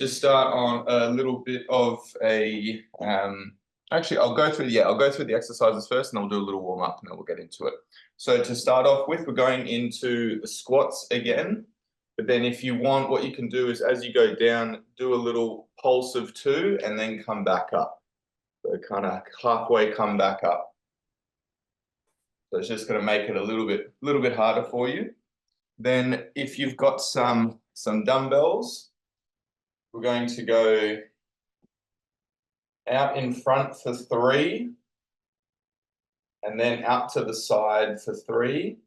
just start on a little bit of a, actually I'll go through the exercises first and I'll do a little warm up and then we'll get into it. So to start off with, we're going into the squats again, but then if you want, what you can do is as you go down, do a little pulse of 2 and then come back up. So kind of halfway come back up. So it's just going to make it a little bit harder for you. Then if you've got some dumbbells, we're going to go out in front for 3, and then out to the side for 3,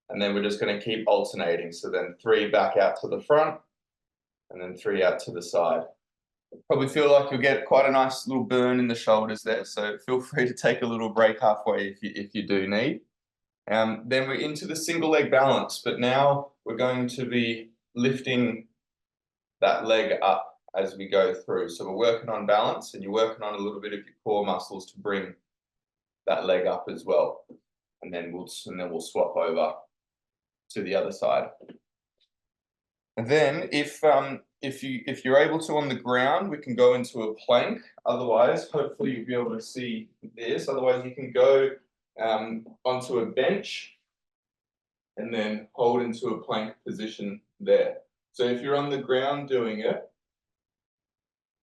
and then we're just going to keep alternating. So then 3 back out to the front, and then 3 out to the side. Probably feel like you'll get quite a nice little burn in the shoulders there, so feel free to take a little break halfway if you do need. Then we're into the single leg balance, but now we're going to be lifting that leg up as we go through. So we're working on balance and you're working on a little bit of your core muscles to bring that leg up as well. And then we'll swap over to the other side. And then if you're able to on the ground, we can go into a plank. Otherwise, hopefully you'll be able to see this. Otherwise, you can go onto a bench and then hold into a plank position there. So if you're on the ground doing it,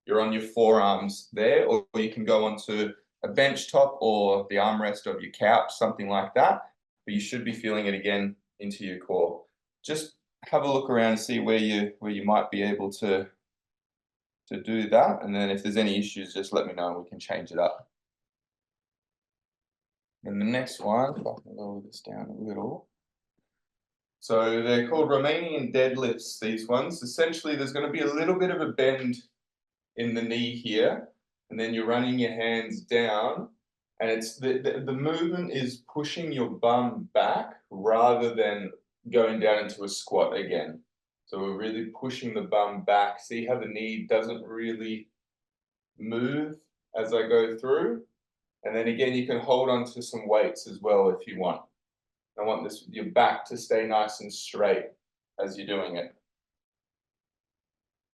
you're on your forearms there, or you can go onto a bench top or the armrest of your couch, something like that. But you should be feeling it again into your core. Just have a look around and see where you might be able to do that. And then if there's any issues, just let me know and we can change it up. And the next one, if I can lower this down a little. So they're called Romanian deadlifts, these ones. Essentially, there's going to be a little bit of a bend in the knee here, and then you're running your hands down, and it's the movement is pushing your bum back rather than going down into a squat again. So we're really pushing the bum back. See how the knee doesn't really move as I go through? And then again, you can hold on to some weights as well if you want. I want your back to stay nice and straight as you're doing it.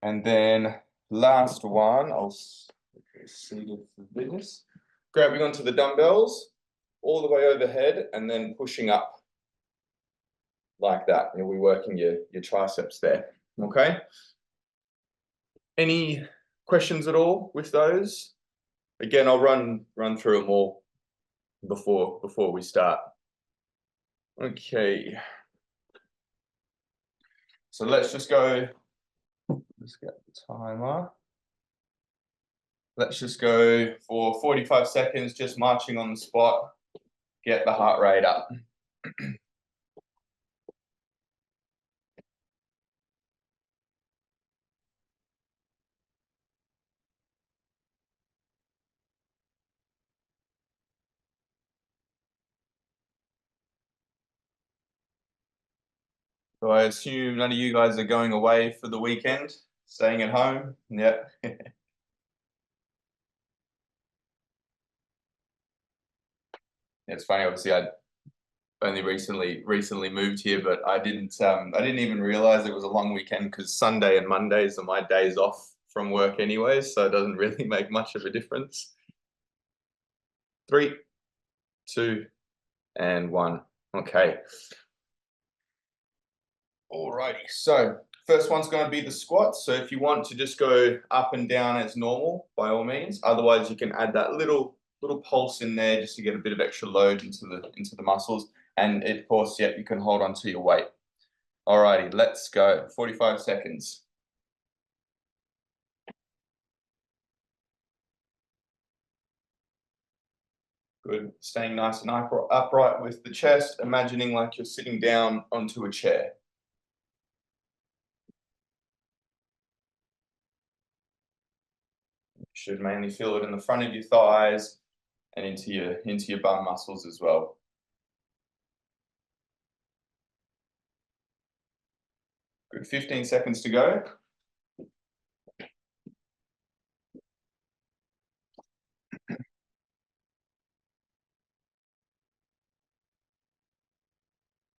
And then last one, I'll seated for business. Grabbing onto the dumbbells all the way overhead and then pushing up like that. You'll be working your triceps there. Okay. Any questions at all with those? Again, I'll run through them all before we start. Okay. So let's just go. Let's get the timer. Let's just go for 45 seconds, just marching on the spot. Get the heart rate up. So I assume none of you guys are going away for the weekend, staying at home. Yeah. It's funny. Obviously, I only recently moved here, but I didn't even realize it was a long weekend because Sunday and Mondays are my days off from work anyways, so it doesn't really make much of a difference. 3, 2, and 1. Okay. Alrighty, so first one's going to be the squats. So if you want to just go up and down as normal, by all means. Otherwise, you can add that little pulse in there just to get a bit of extra load into the muscles. And of course, yeah, you can hold on to your weight. Alrighty, let's go. 45 seconds. Good. Staying nice and upright with the chest, imagining like you're sitting down onto a chair. You should mainly feel it in the front of your thighs and into your bum muscles as well. Good. 15 seconds to go.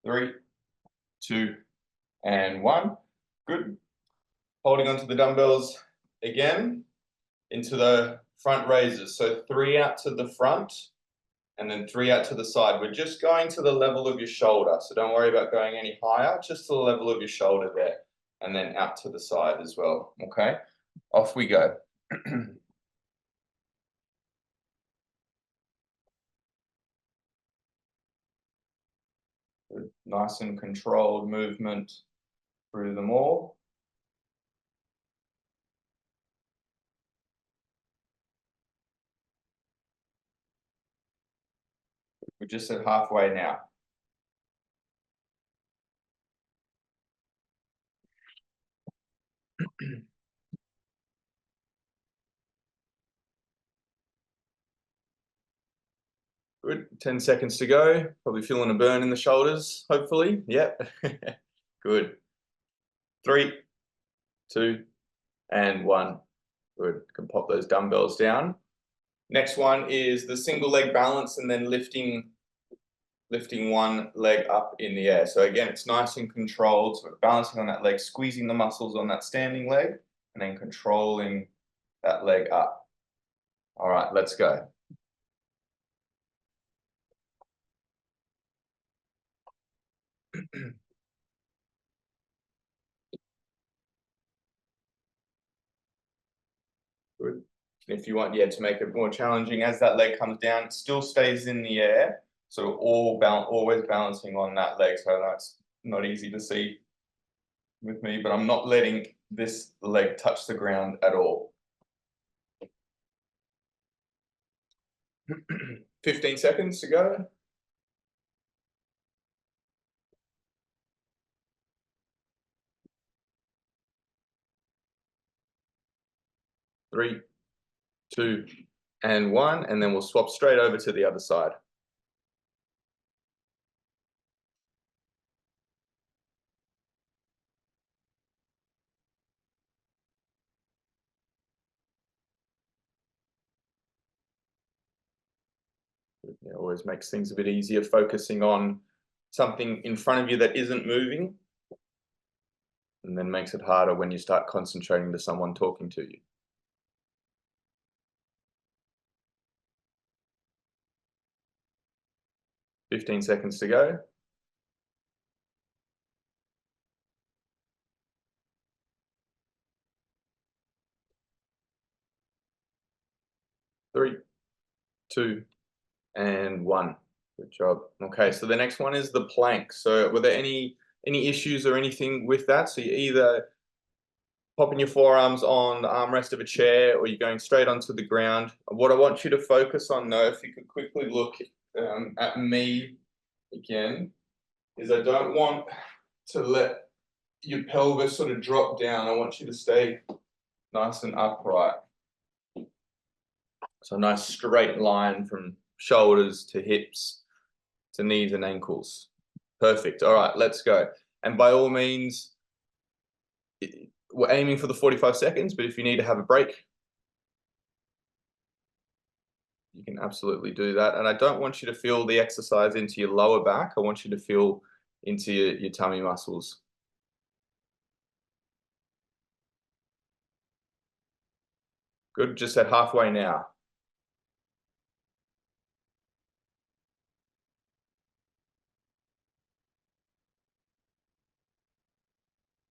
3, 2, and 1. Good. holding onto the dumbbells again into the front raises. So 3 out to the front and then 3 out to the side. We're just going to the level of your shoulder. So don't worry about going any higher, just to the level of your shoulder there. And then out to the side as well, okay? Off we go. Nice and controlled movement through them all. We're just at halfway now. Good, 10 seconds to go. Probably feeling a burn in the shoulders, hopefully. Yep, good. 3, 2, and 1. Good, can pop those dumbbells down. Next one is the single leg balance and then lifting one leg up in the air. So again, it's nice and controlled. So we're balancing on that leg, squeezing the muscles on that standing leg, and then controlling that leg up. All right, let's go. Good. If you want, to make it more challenging, as that leg comes down, it still stays in the air. So always balancing on that leg. So that's not easy to see with me, but I'm not letting this leg touch the ground at all. 15 seconds to go. 3, 2, and 1, and then we'll swap straight over to the other side. It always makes things a bit easier focusing on something in front of you that isn't moving, and then makes it harder when you start concentrating to someone talking to you. 15 seconds to go. 3, 2, and 1. Good job. Okay, so the next one is the plank. So were there any issues or anything with that? So you're either popping your forearms on the armrest of a chair or you're going straight onto the ground. What I want you to focus on, though, if you could quickly look at me again, is I don't want to let your pelvis sort of drop down. I want you to stay nice and upright. So a nice straight line from shoulders to hips to knees and ankles. Perfect. All right, let's go. And by all means, we're aiming for the 45 seconds, but if you need to have a break, you can absolutely do that. And I don't want you to feel the exercise into your lower back. I want you to feel into your tummy muscles. Good, just at halfway now.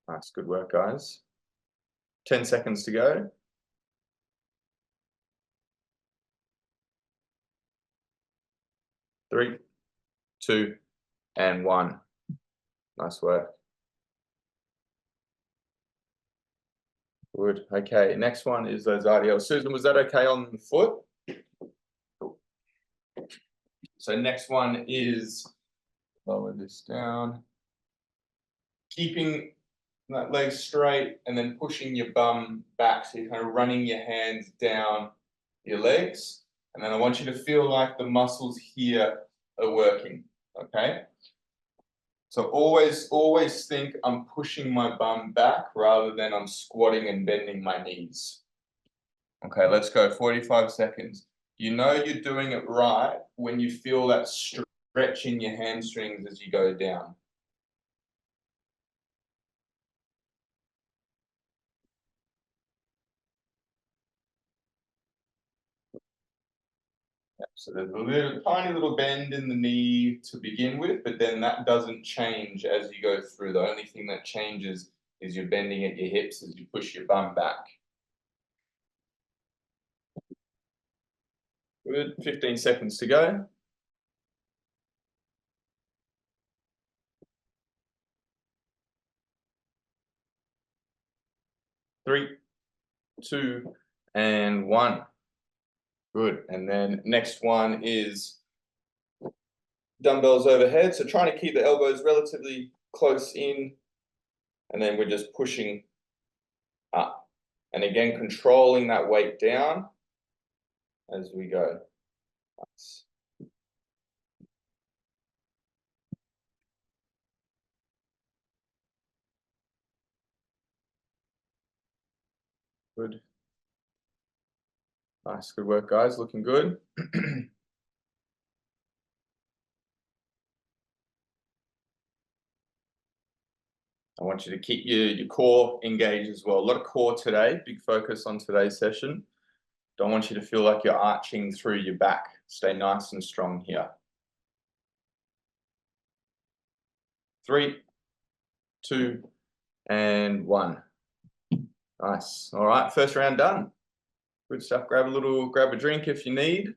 Nice, good work, guys. 10 seconds to go. 3, 2, and 1. Nice work. Good. Okay, next one is those RDLs. Susan, was that okay on the foot? Cool. So next one is, lower this down. Keeping that leg straight and then pushing your bum back. So you're kind of running your hands down your legs. And then I want you to feel like the muscles here are working, okay? So always think I'm pushing my bum back rather than I'm squatting and bending my knees. Okay, let's go, 45 seconds. You know you're doing it right when you feel that stretch in your hamstrings as you go down. So there's a tiny little bend in the knee to begin with, but then that doesn't change as you go through. The only thing that changes is you're bending at your hips as you push your bum back. Good, 15 seconds to go. Three, two, and one. Good, and then next one is dumbbells overhead. So trying to keep the elbows relatively close in, and then we're just pushing up. And again, controlling that weight down as we go. Nice. Good. Nice, good work, guys. Looking good. I want you to keep your core engaged as well. A lot of core today, big focus on today's session. Don't want you to feel like you're arching through your back. Stay nice and strong here. 3, 2, and 1. Nice. All right, first round done. Good stuff. Grab a drink if you need.